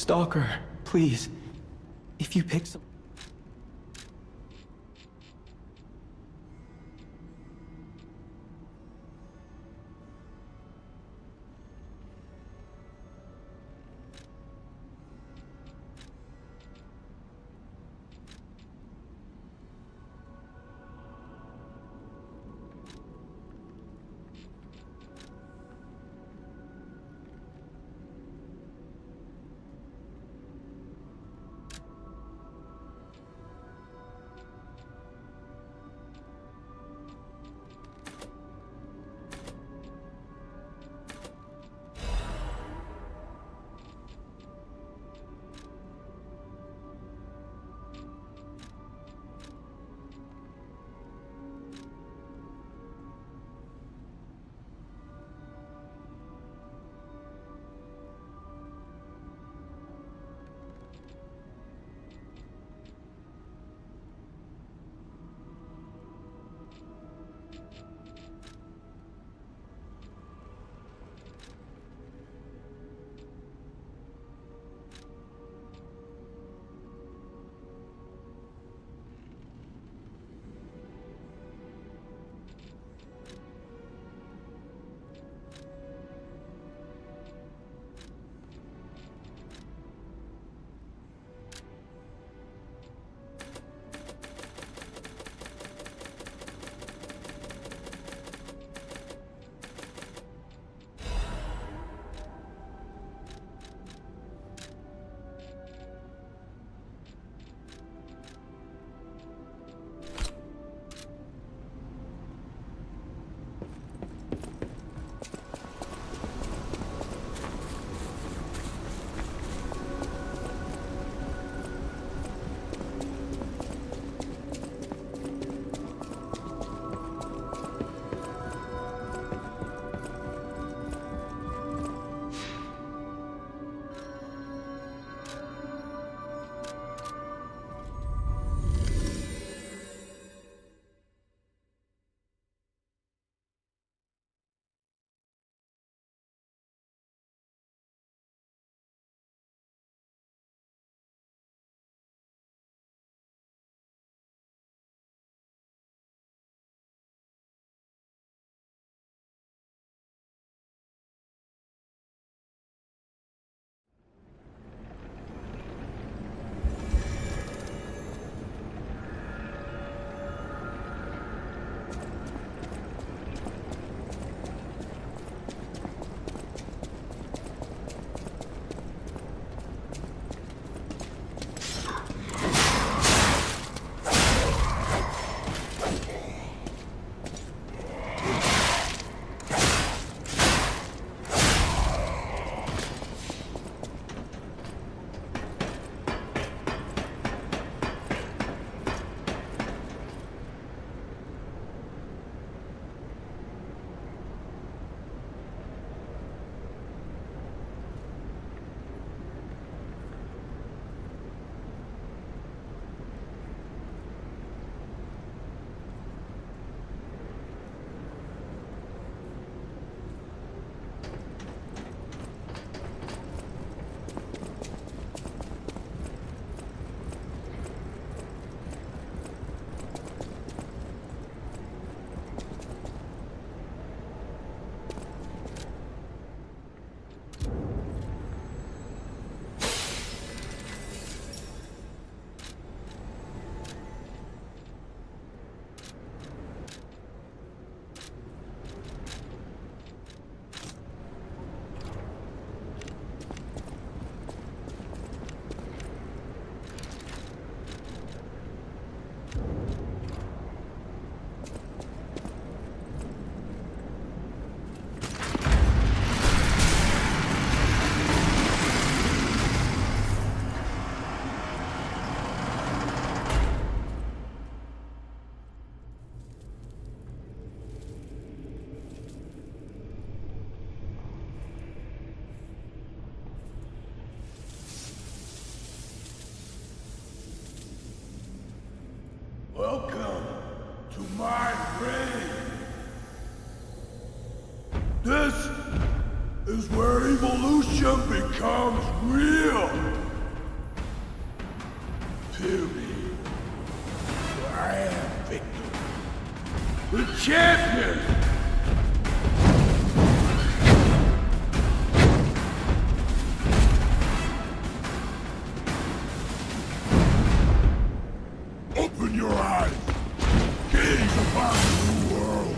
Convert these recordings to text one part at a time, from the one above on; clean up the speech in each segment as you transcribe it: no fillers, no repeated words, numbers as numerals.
Stalker, please. If you pick some... is where evolution becomes real. Feel me. I am Victor, the champion. Open your eyes. Gaze upon the new world.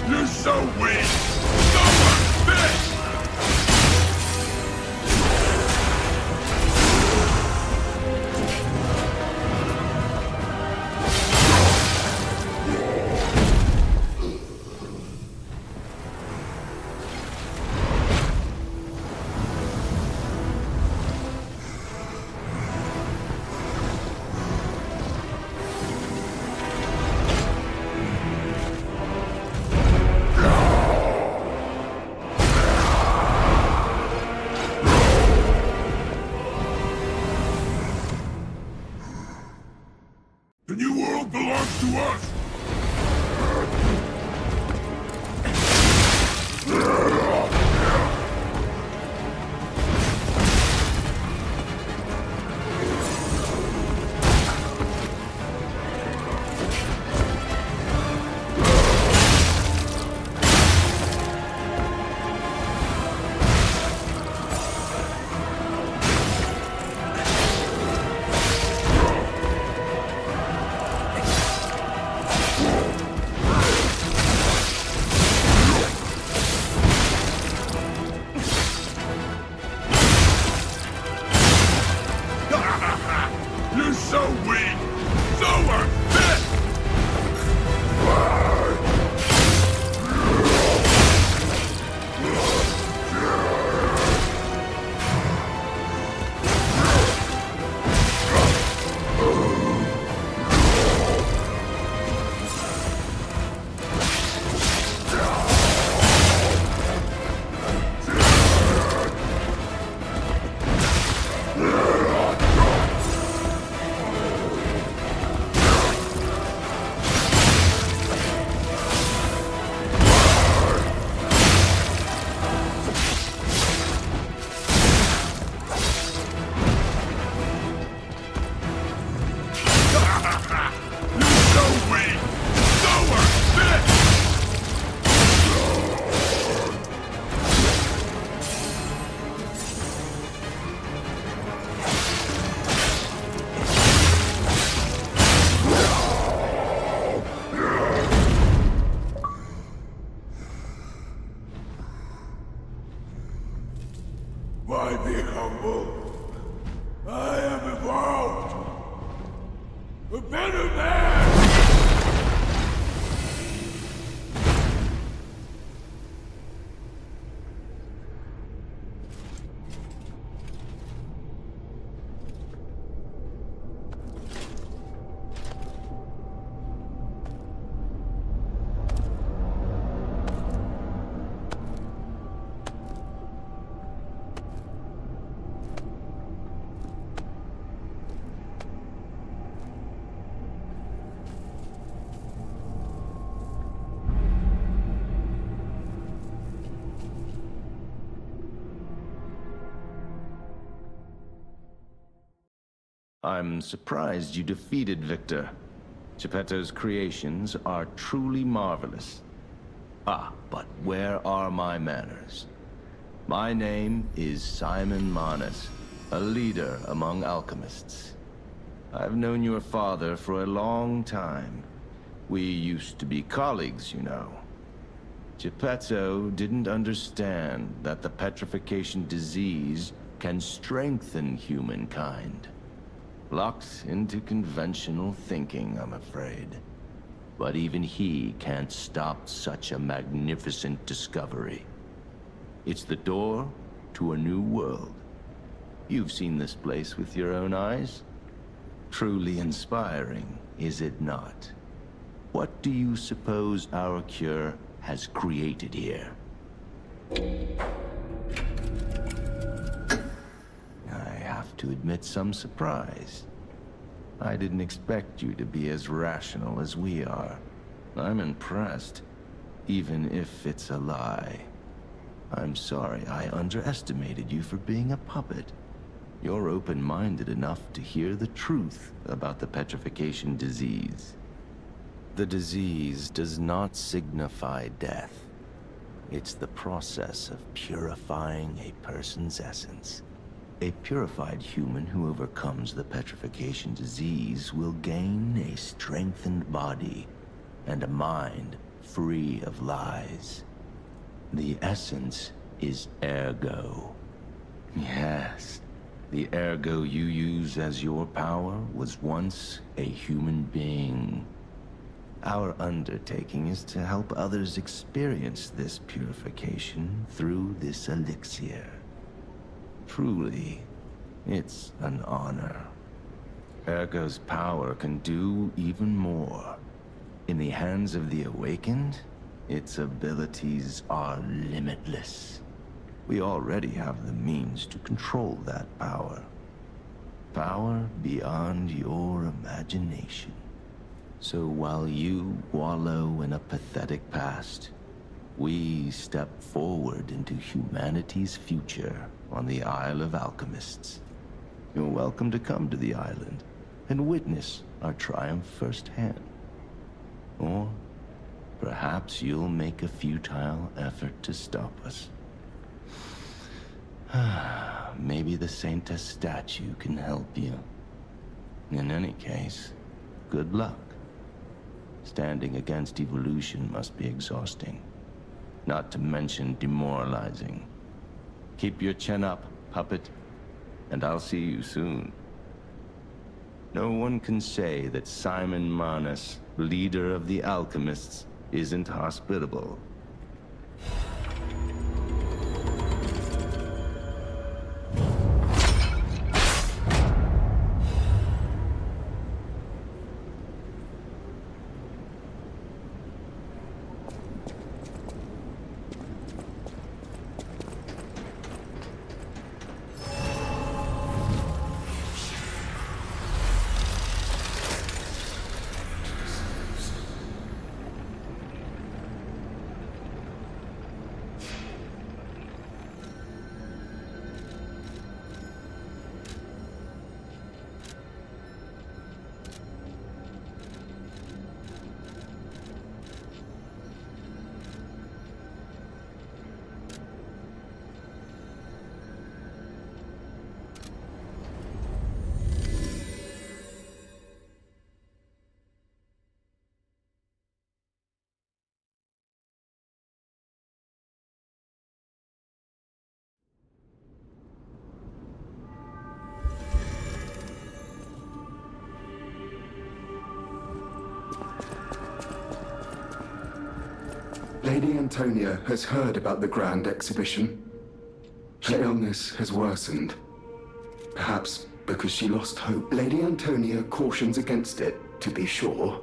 You're so weak! So unfit! The new world belongs to us! You're so weak! So unfit! Why be humble? I am evolved! A better man! I'm surprised you defeated Victor. Geppetto's creations are truly marvelous. Ah, but where are my manners? My name is Simon Manus, a leader among alchemists. I've known your father for a long time. We used to be colleagues, you know. Geppetto didn't understand that the petrification disease can strengthen humankind. Locked into conventional thinking, I'm afraid. But even he can't stop such a magnificent discovery. It's the door to a new world. You've seen this place with your own eyes. Truly inspiring, is it not? What do you suppose our cure has created here? I have to admit some surprise. I didn't expect you to be as rational as we are. I'm impressed, even if it's a lie. I'm sorry I underestimated you for being a puppet. You're open-minded enough to hear the truth about the petrification disease. The disease does not signify death. It's the process of purifying a person's essence. A purified human who overcomes the petrification disease will gain a strengthened body and a mind free of lies. The essence is ergo. Yes, the ergo you use as your power was once a human being. Our undertaking is to help others experience this purification through this elixir. Truly, it's an honor. Ergo's power can do even more. In the hands of the awakened, its abilities are limitless. We already have the means to control that power. Power beyond your imagination. So while you wallow in a pathetic past, we step forward into humanity's future on the Isle of Alchemists. You're welcome to come to the island and witness our triumph firsthand. Or perhaps you'll make a futile effort to stop us. Maybe the Saintess statue can help you. In any case, good luck. Standing against evolution must be exhausting, not to mention demoralizing. Keep your chin up, puppet, and I'll see you soon. No one can say that Simon Manus, leader of the alchemists, isn't hospitable. Lady Antonia has heard about the grand exhibition. Her illness has worsened. Perhaps because she lost hope. Lady Antonia cautions against it, to be sure.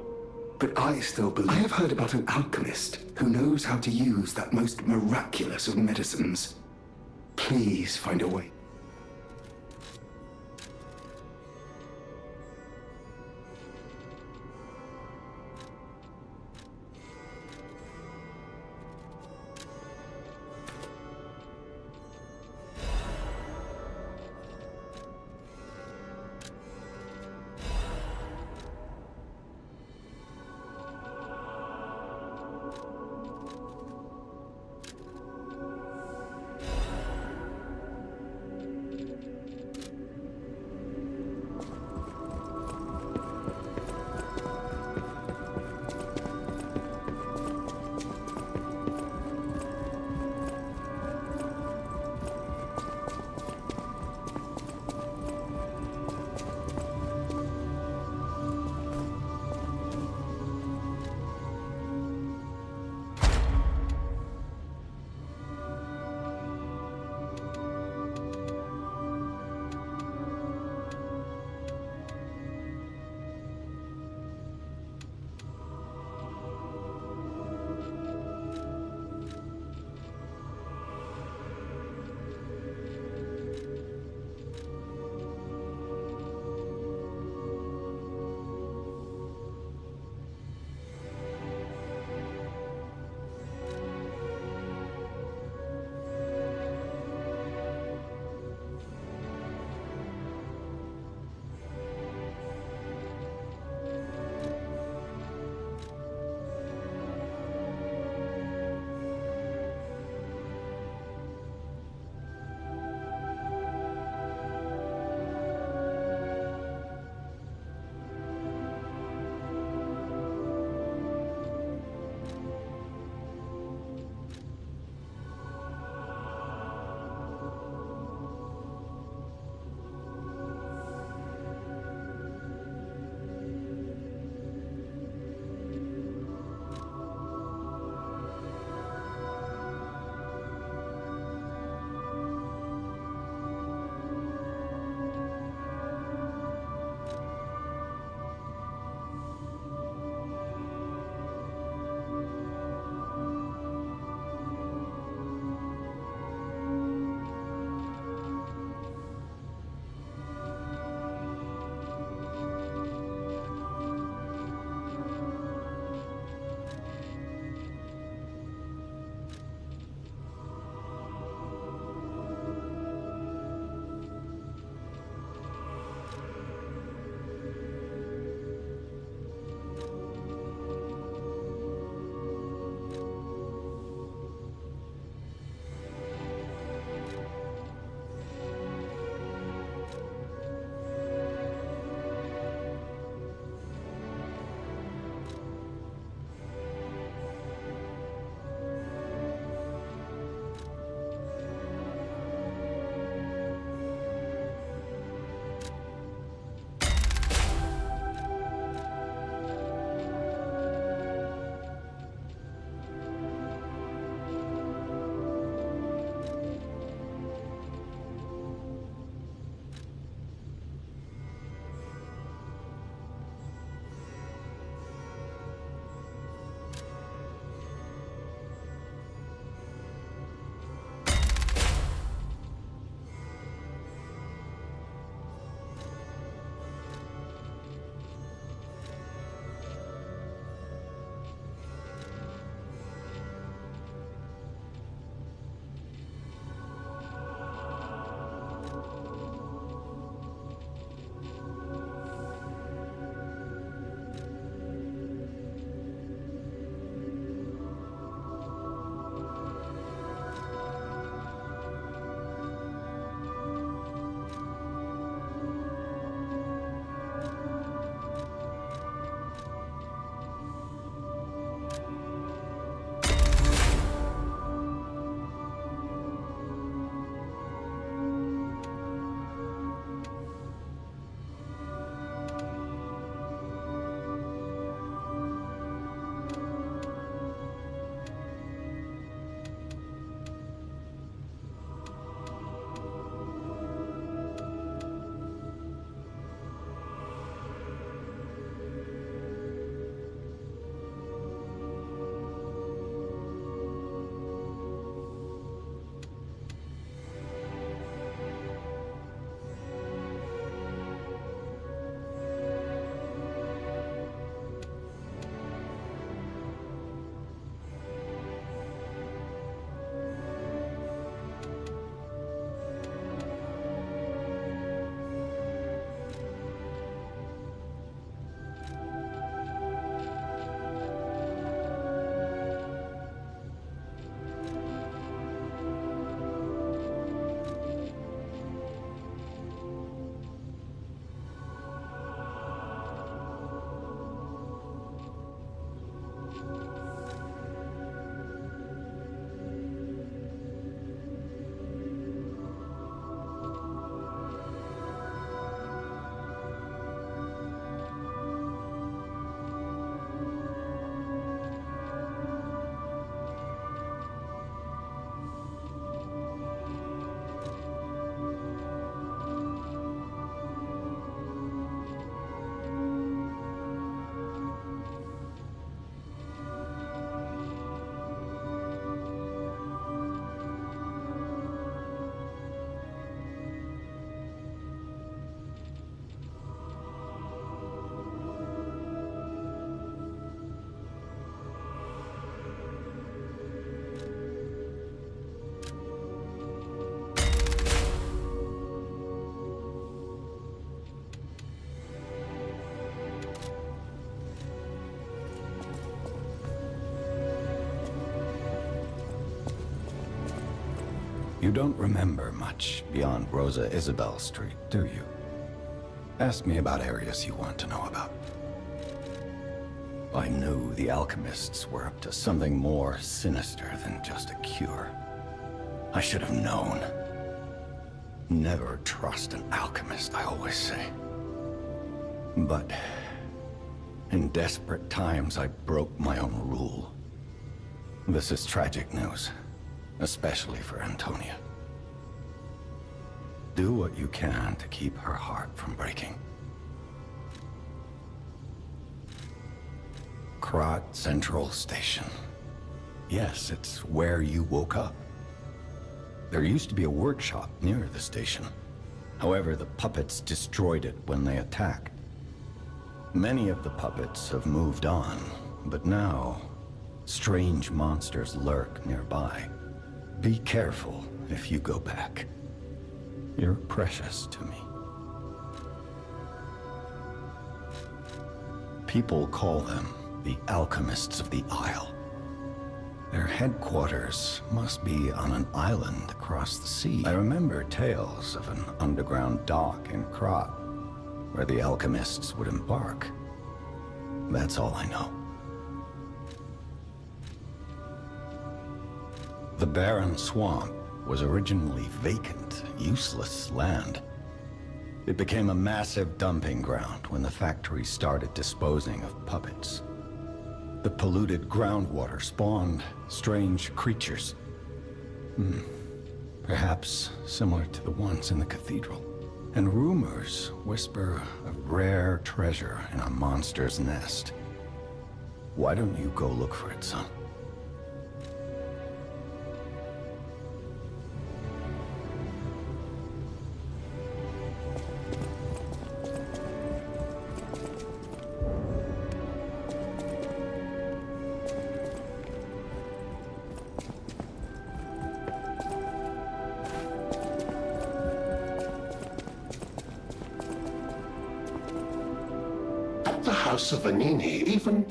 But I still believe. I have heard about an alchemist who knows how to use that most miraculous of medicines. Please find a way. You don't remember much beyond Rosa Isabel Street, do you? Ask me about areas you want to know about. I knew the alchemists were up to something more sinister than just a cure. I should have known. Never trust an alchemist, I always say. But in desperate times, I broke my own rule. This is tragic news, especially for Antonia. Do what you can to keep her heart from breaking. Krat Central Station. Yes, it's where you woke up. There used to be a workshop near the station. However, the puppets destroyed it when they attacked. Many of the puppets have moved on, but now, strange monsters lurk nearby. Be careful if you go back. You're precious to me. People call them the Alchemists of the Isle. Their headquarters must be on an island across the sea. I remember tales of an underground dock in Krat, where the alchemists would embark. That's all I know. The barren swamp was originally vacant, useless land. It became a massive dumping ground when the factory started disposing of puppets. The polluted groundwater spawned strange creatures. Perhaps similar to the ones in the cathedral. And rumors whisper of rare treasure in a monster's nest. Why don't you go look for it, son? The House of Vanini even...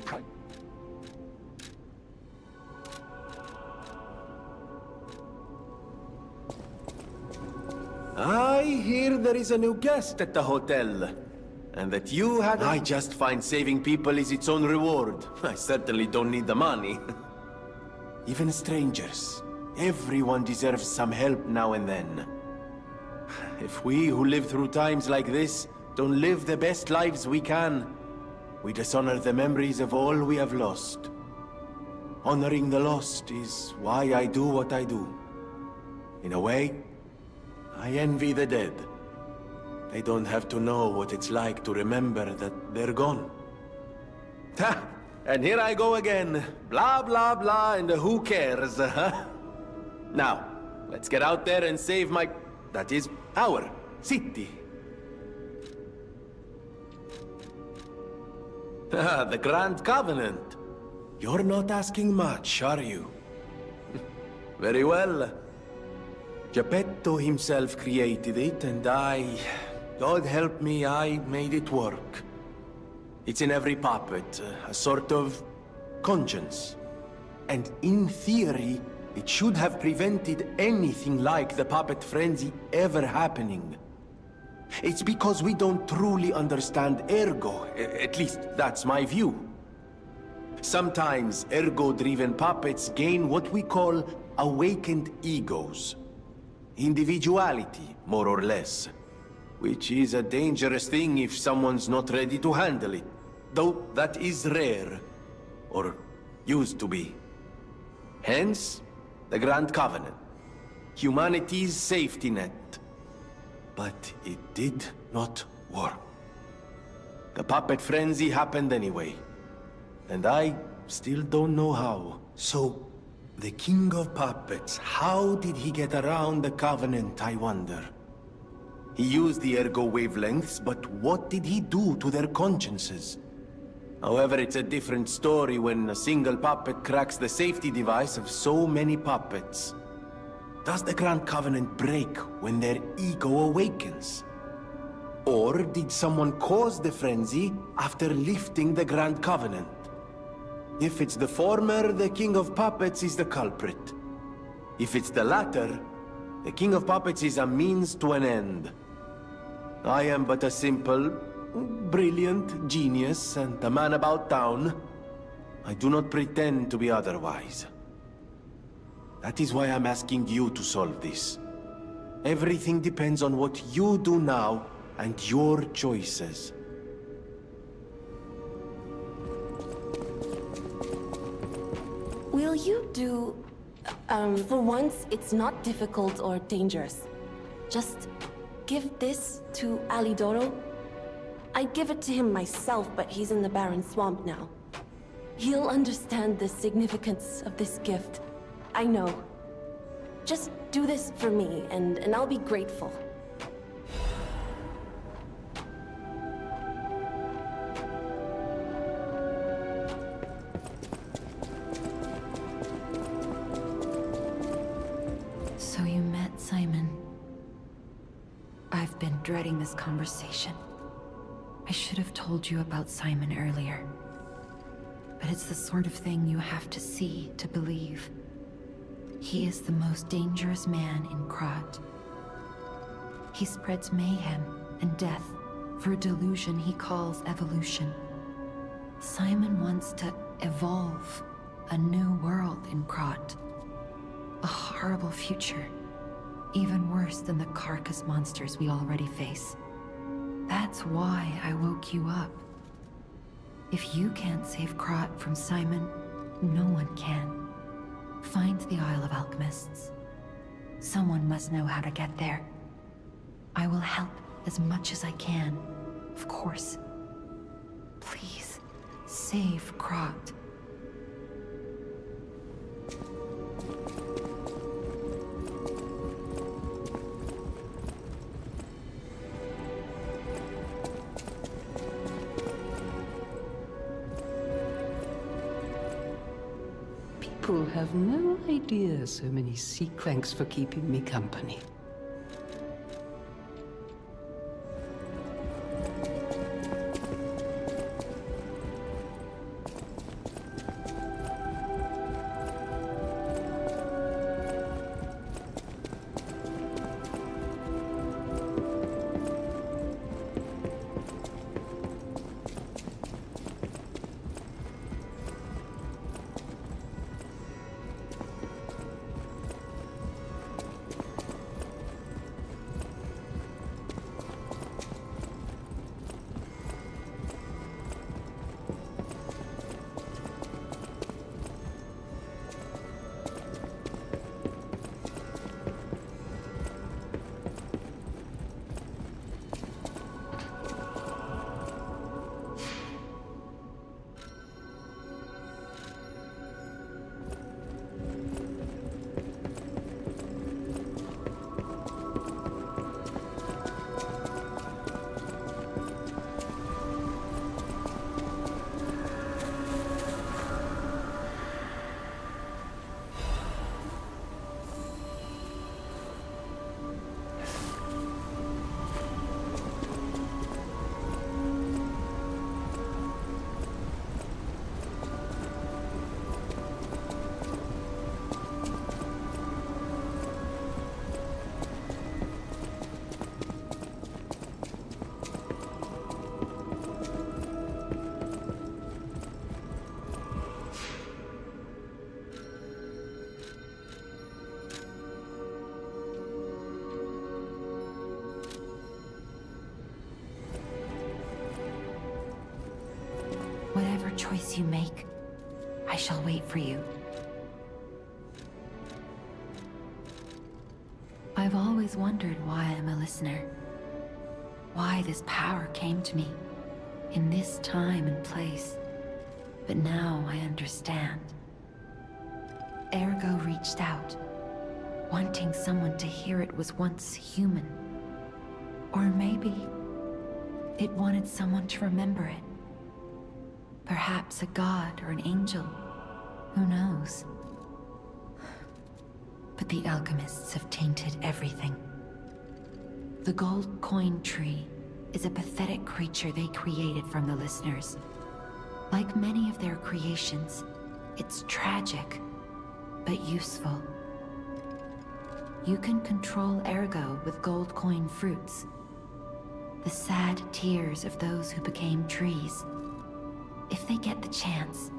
I hear there is a new guest at the hotel. And that you had... I just find saving people is its own reward. I certainly don't need the money. Even strangers. Everyone deserves some help now and then. If we who live through times like this don't live the best lives we can, we dishonor the memories of all we have lost. Honoring the lost is why I do what I do. In a way, I envy the dead. They don't have to know what it's like to remember that they're gone. Ha! And here I go again. Blah, blah, blah, and who cares, huh? Now, let's get out there and save my... that is, our city. Ah, the Grand Covenant. You're not asking much, are you? Very well. Geppetto himself created it, and God help me, I made it work. It's in every puppet, a sort of conscience. And in theory, it should have prevented anything like the puppet frenzy ever happening. It's because we don't truly understand Ergo, at least that's my view. Sometimes Ergo-driven puppets gain what we call awakened egos. Individuality, more or less. Which is a dangerous thing if someone's not ready to handle it. Though that is rare. Or used to be. Hence, the Grand Covenant. Humanity's safety net. But it did not work. The puppet frenzy happened anyway. And I still don't know how. So, the King of Puppets, how did he get around the Covenant, I wonder? He used the Ergo wavelengths, but what did he do to their consciences? However, it's a different story when a single puppet cracks the safety device of so many puppets. Does the Grand Covenant break when their ego awakens? Or did someone cause the frenzy after lifting the Grand Covenant? If it's the former, the King of Puppets is the culprit. If it's the latter, The King of Puppets is a means to an end. I am but a simple, brilliant genius and a man about town. I do not pretend to be otherwise. That is why I'm asking you to solve this. Everything depends on what you do now and your choices. Will you do... for once, it's not difficult or dangerous. Just give this to Alidoro. I'd give it to him myself, but he's in the Barren Swamp now. He'll understand the significance of this gift. I know. Just do this for me, and I'll be grateful. So you met Simon. I've been dreading this conversation. I should have told you about Simon earlier. But it's the sort of thing you have to see to believe. He is the most dangerous man in Krat. He spreads mayhem and death for a delusion he calls evolution. Simon wants to evolve a new world in Krat. A horrible future, even worse than the carcass monsters we already face. That's why I woke you up. If you can't save Krat from Simon, no one can. Find the Isle of Alchemists. Someone must know how to get there. I will help as much as I can, of course. Please, save Krat. People have no idea so many seek thanks for keeping me company. Whatever choice you make, I shall wait for you. I've always wondered why I'm a listener. Why this power came to me, in this time and place. But now I understand. Ergo reached out, wanting someone to hear it was once human. Or maybe it wanted someone to remember it. Perhaps a god or an angel. Who knows? But the alchemists have tainted everything. The gold coin tree is a pathetic creature they created from the listeners. Like many of their creations, it's tragic, but useful. You can control Ergo with gold coin fruits. The sad tears of those who became trees. If they get the chance,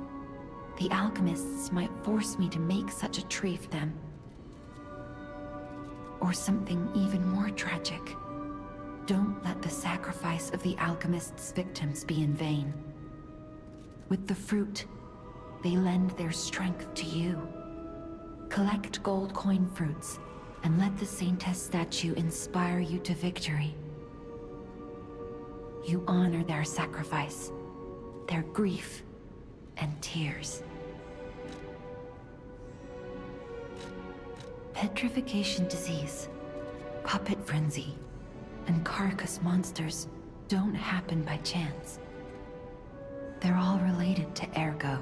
the alchemists might force me to make such a tree for them. Or something even more tragic. Don't let the sacrifice of the alchemists' victims be in vain. With the fruit, they lend their strength to you. Collect gold coin fruits, and let the Saintess statue inspire you to victory. You honor their sacrifice, their grief, and tears. Petrification disease, puppet frenzy, and carcass monsters don't happen by chance. They're all related to Ergo.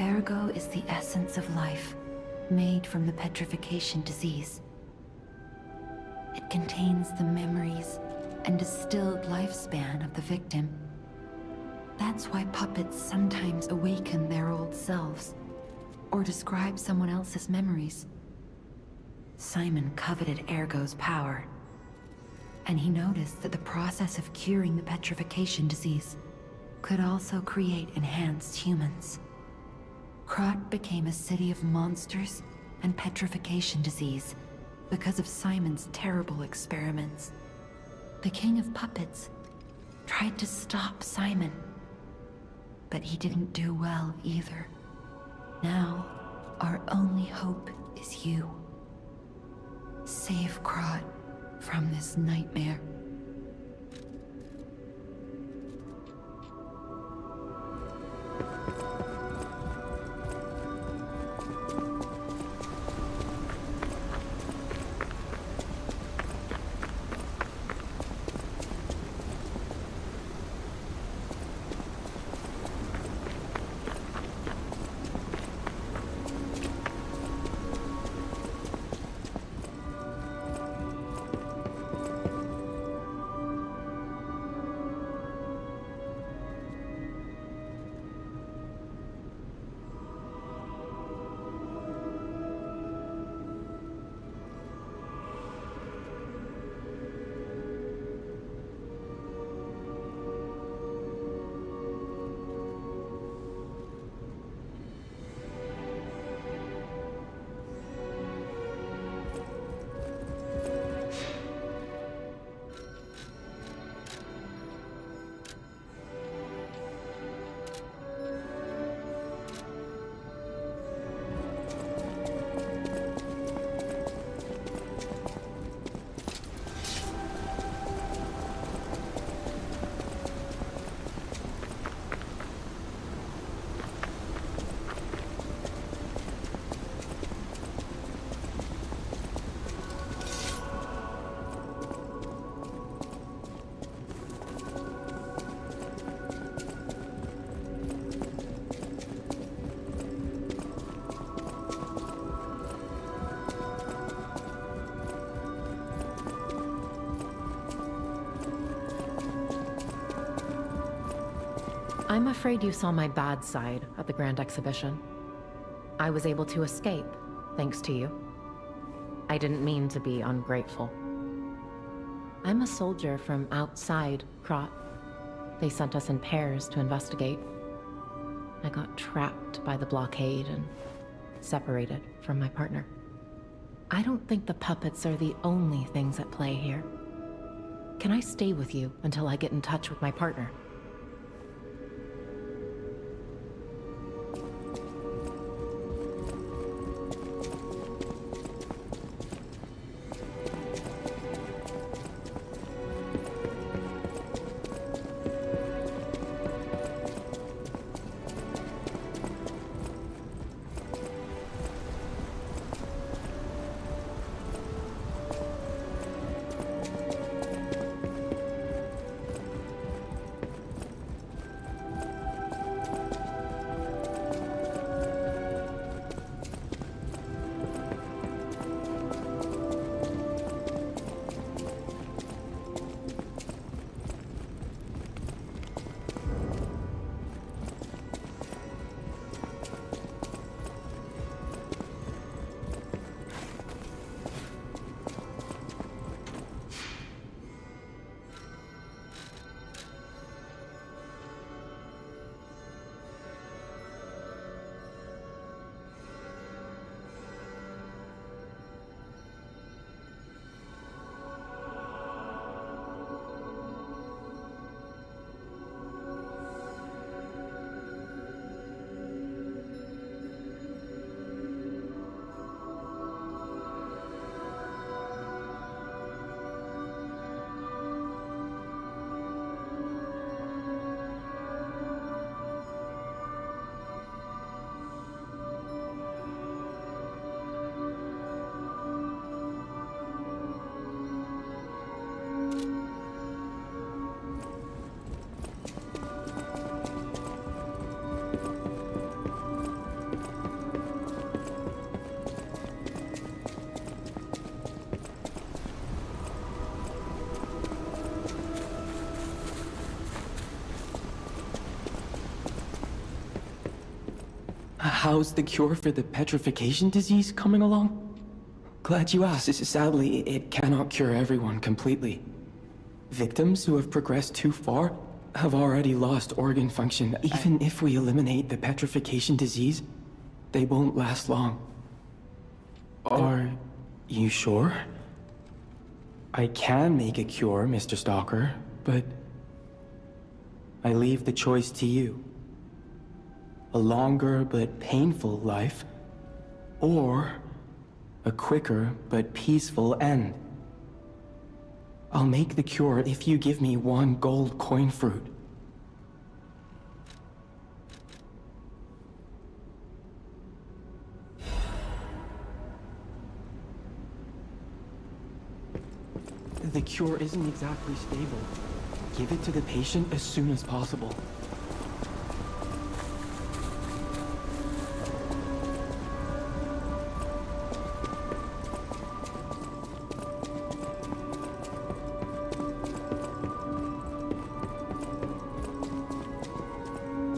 Ergo is the essence of life, made from the petrification disease. It contains the memories and distilled lifespan of the victim. That's why puppets sometimes awaken their old selves, or describe someone else's memories. Simon coveted Ergo's power, and he noticed that the process of curing the petrification disease could also create enhanced humans. Krat became a city of monsters and petrification disease because of Simon's terrible experiments. The King of Puppets tried to stop Simon, but he didn't do well either. Now, our only hope is you. Save Krat from this nightmare. I'm afraid you saw my bad side at the Grand Exhibition. I was able to escape, thanks to you. I didn't mean to be ungrateful. I'm a soldier from outside Krat. They sent us in pairs to investigate. I got trapped by the blockade and separated from my partner. I don't think the puppets are the only things at play here. Can I stay with you until I get in touch with my partner? How's the cure for the petrification disease coming along? Glad you asked. Sadly, it cannot cure everyone completely. Victims who have progressed too far have already lost organ function. Even if we eliminate the petrification disease, they won't last long. Are you sure? I can make a cure, Mr. Stalker, but I leave the choice to you. A longer but painful life, or a quicker but peaceful end. I'll make the cure if you give me 1 gold coin fruit. The cure isn't exactly stable. Give it to the patient as soon as possible.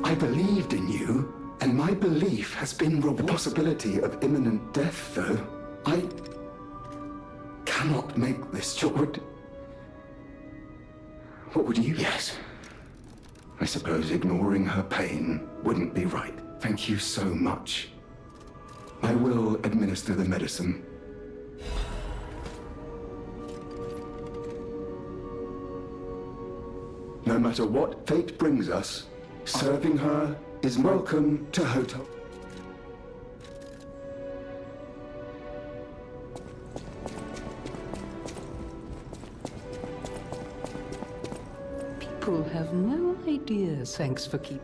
I believed in you, and my belief has been the possibility of imminent death, though. I cannot make this choice. What would you? Yes. I suppose ignoring her pain wouldn't be right. Thank you so much. I will administer the medicine. No matter what fate brings us, serving her is welcome to Hotel. People have no idea. Thanks for keeping.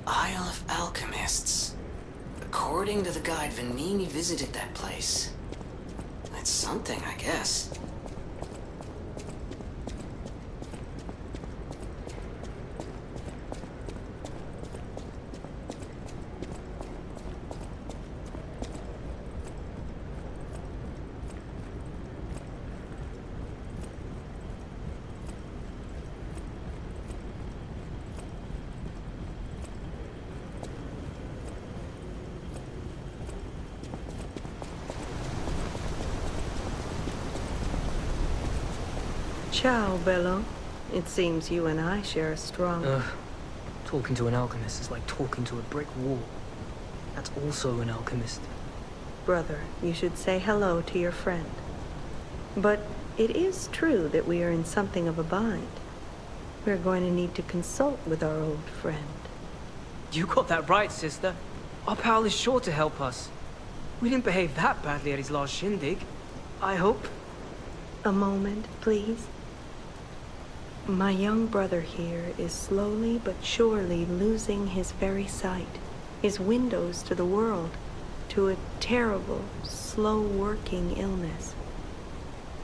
Isle of Alchemists. According to the guide, Vanini visited that place. That's something, I guess. Ciao, Bello. It seems you and I share a strong... Talking to an alchemist is like talking to a brick wall. That's also an alchemist. Brother, you should say hello to your friend. But it is true that we are in something of a bind. We're going to need to consult with our old friend. You got that right, sister. Our pal is sure to help us. We didn't behave that badly at his last shindig. I hope. A moment, please. My young brother here is slowly but surely losing his very sight, his windows to the world, to a terrible, slow-working illness.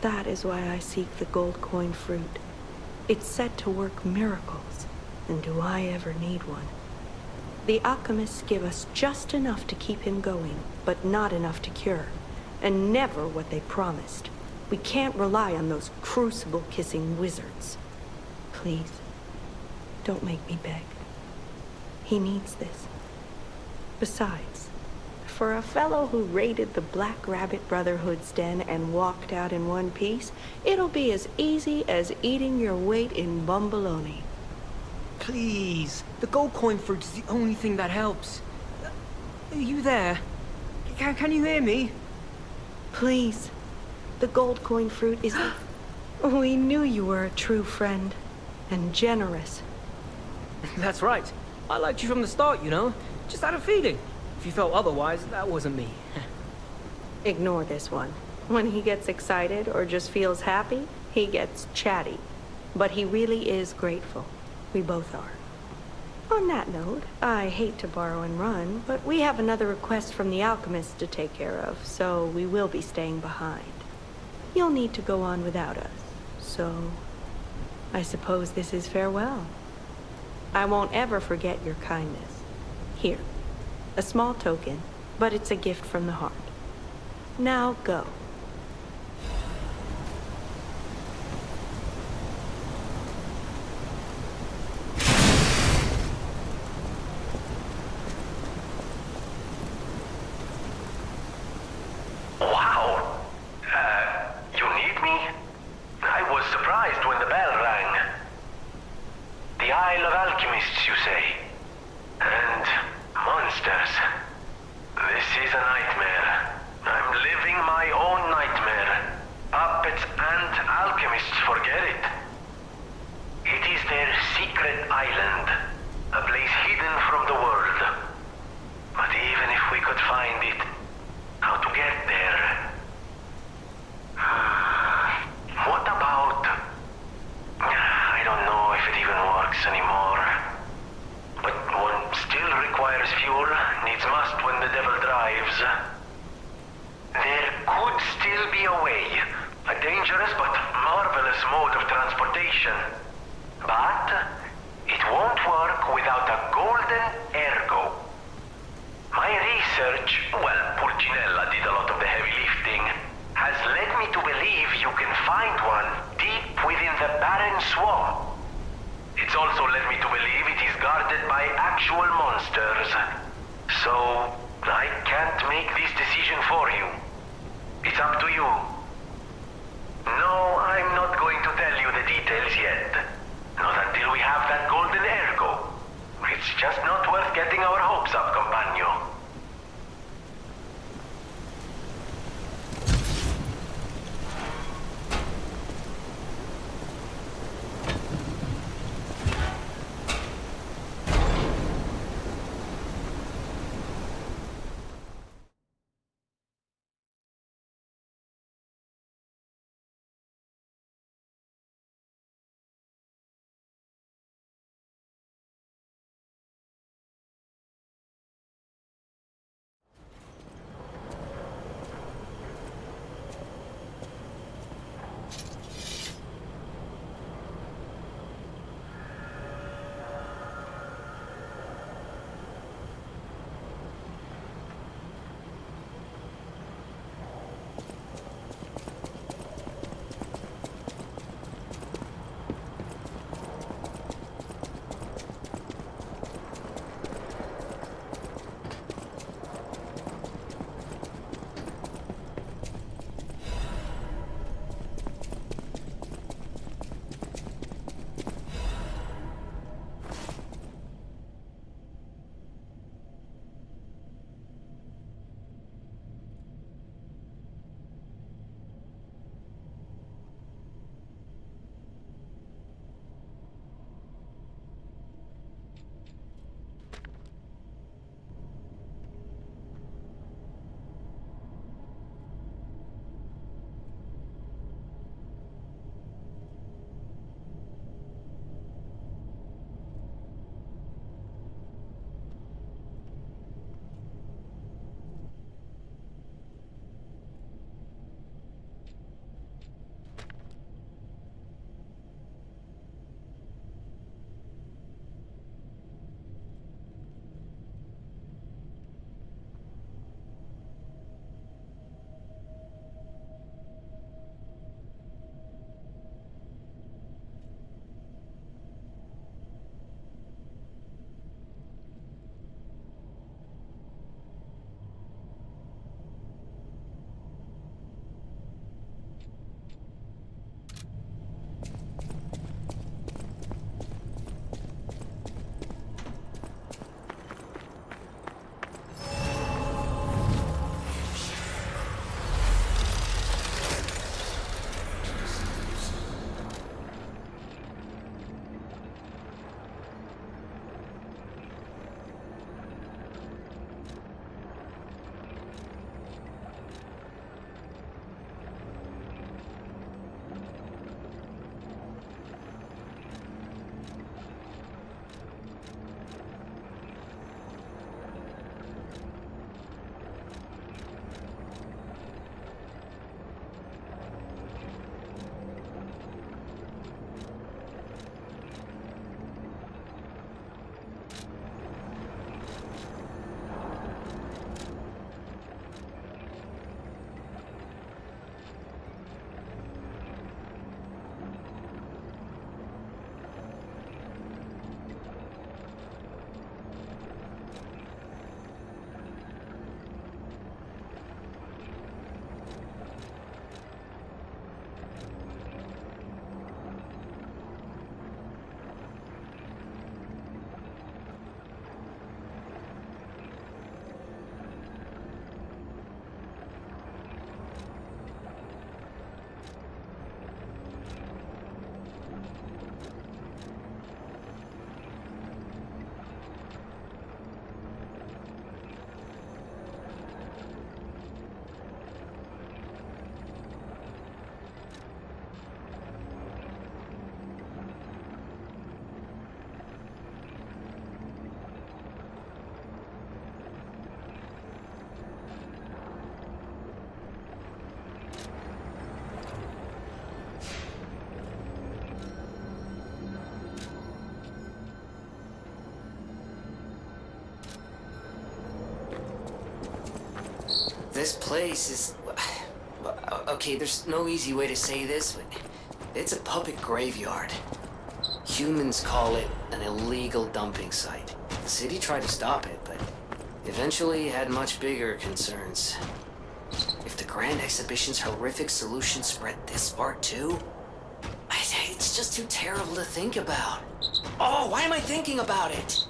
That is why I seek the gold coin fruit. It's said to work miracles, and do I ever need one? The alchemists give us just enough to keep him going, but not enough to cure, and never what they promised. We can't rely on those crucible-kissing wizards. Please, Don't make me beg. He needs this. Besides, for a fellow who raided the Black Rabbit Brotherhood's den and walked out in one piece, it'll be as easy as eating your weight in bumbaloni. Please. The gold coin fruit is the only thing that helps. Are you there? Can you hear me? Please. The gold coin fruit is... We knew you were a true friend. And generous. That's right. I liked you from the start, you know? Just had a feeling. If you felt otherwise, that wasn't me. Ignore this one. When he gets excited or just feels happy, he gets chatty. But he really is grateful. We both are. On that note, I hate to borrow and run, but we have another request from the alchemist to take care of, so we will be staying behind. You'll need to go on without us, so I suppose this is farewell. I won't ever forget your kindness. Here, a small token, but it's a gift from the heart. Now go. Wow! You need me? I was surprised when the bell rang. The Isle of Alchemists, you say? And monsters. This is a nightmare. I'm living my own nightmare. Puppets and alchemists forget it. It is their secret island, a place hidden from the world. But even if we could find it, how to get there? What about... I don't know if it even works anymore. But one still requires fuel, needs must when the devil drives. There could still be a way, a dangerous but marvelous mode of transportation. But it won't work without a golden ergo. My research, well, Pulcinella did a lot of the heavy lifting, has led me to believe you can find one deep within the barren swamp. It's also led me to believe it is guarded by actual monsters. So, I can't make this decision for you. It's up to you. No, I'm not going to tell you the details yet. Not until we have that golden ergo. It's just not worth getting our hopes up, companion. This place is... Okay, there's no easy way to say this, but it's a puppet graveyard. Humans call it an illegal dumping site. The city tried to stop it, but eventually had much bigger concerns. If the Grand Exhibition's horrific solution spread this far too, it's just too terrible to think about. Oh, why am I thinking about it?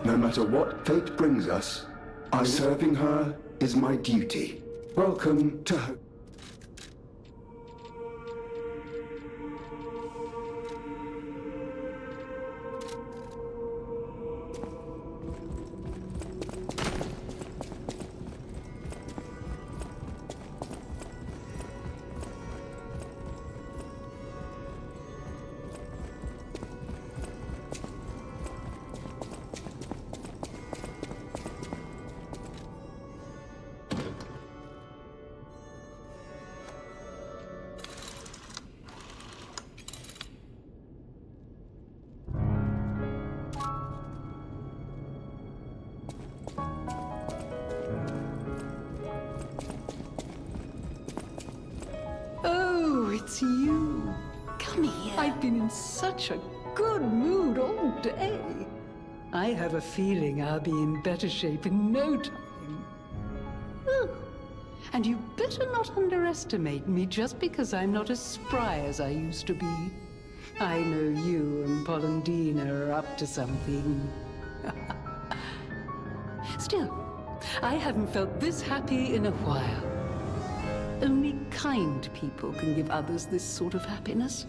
No matter what fate brings us, serving her is my duty. Welcome to Hope. Oh, it's you. Come here. I've been in such a good mood all day. I have a feeling I'll be in better shape in no time. Oh, and you better not underestimate me just because I'm not as spry as I used to be. I know you and Polendina are up to something. Still, I haven't felt this happy in a while. Only kind people can give others this sort of happiness.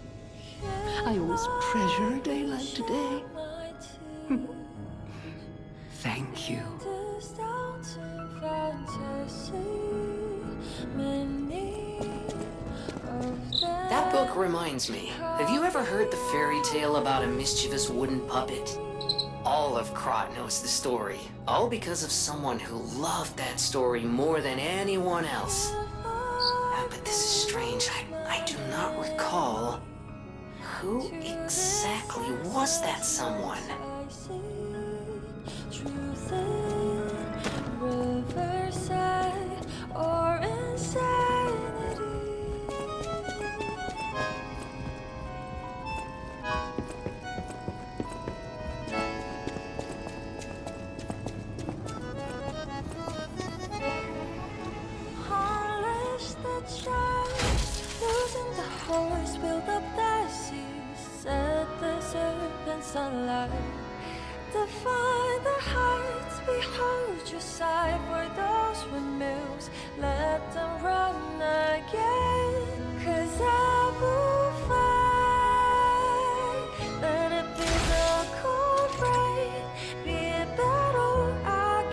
I always treasure a day like today. Thank you. That book reminds me. Have you ever heard the fairy tale about a mischievous wooden puppet? All of Krat knows the story. All because of someone who loved that story more than anyone else. But this is strange. I do not recall. Who exactly was that someone? Riverside or insanity. Unleash the child, losing the horse, build up the seas, set the serpents alight. Defy the heights, behold your sight for those windmills, let them run again. 'Cause I will fight, let it be the cold rain, be it battle I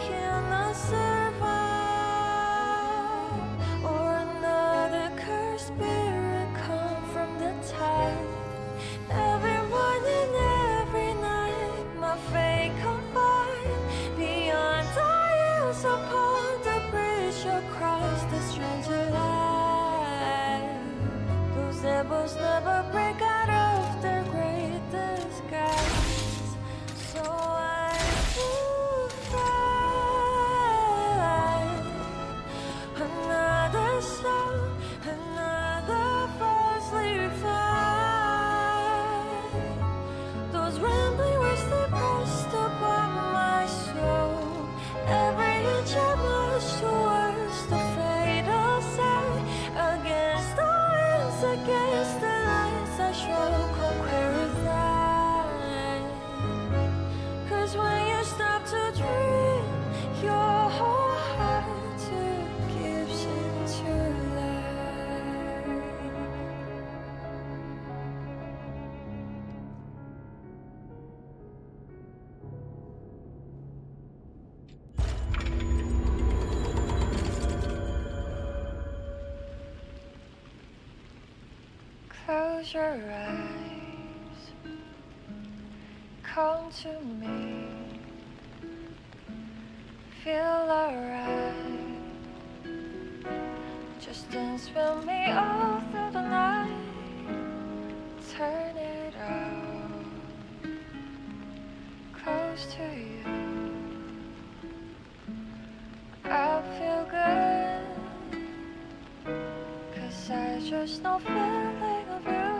cannot survive, or another cursed spirit come from the tide. Every morning, every night, my fate confide. Beyond isles upon the bridge across the stranger light. Those devils never break out of their great disguise. So I will fight. Another song, another falsely fight. Those rambling words they pressed upon my soul. Every inch I marched towards the fatal side. Against the winds, against the lights, I shall conquer that. 'Cause when you stop to dream, your whole heart gives into life. Close your eyes, come to me, feel alright. Just dance with me all through the night, turn it out, close to you. I feel good, 'cause I just know feeling of you.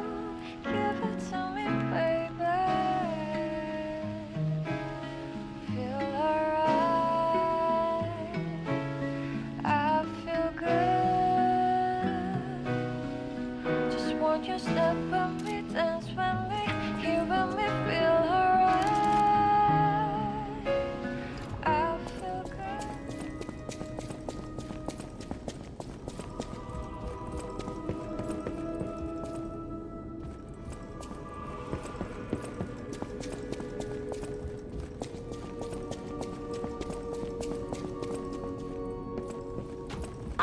Give it to me, baby. Feel alright. I feel good. Just want you step with me, dance with me, here with me, feel alright.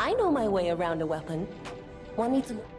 I know my way around a weapon. Want me to...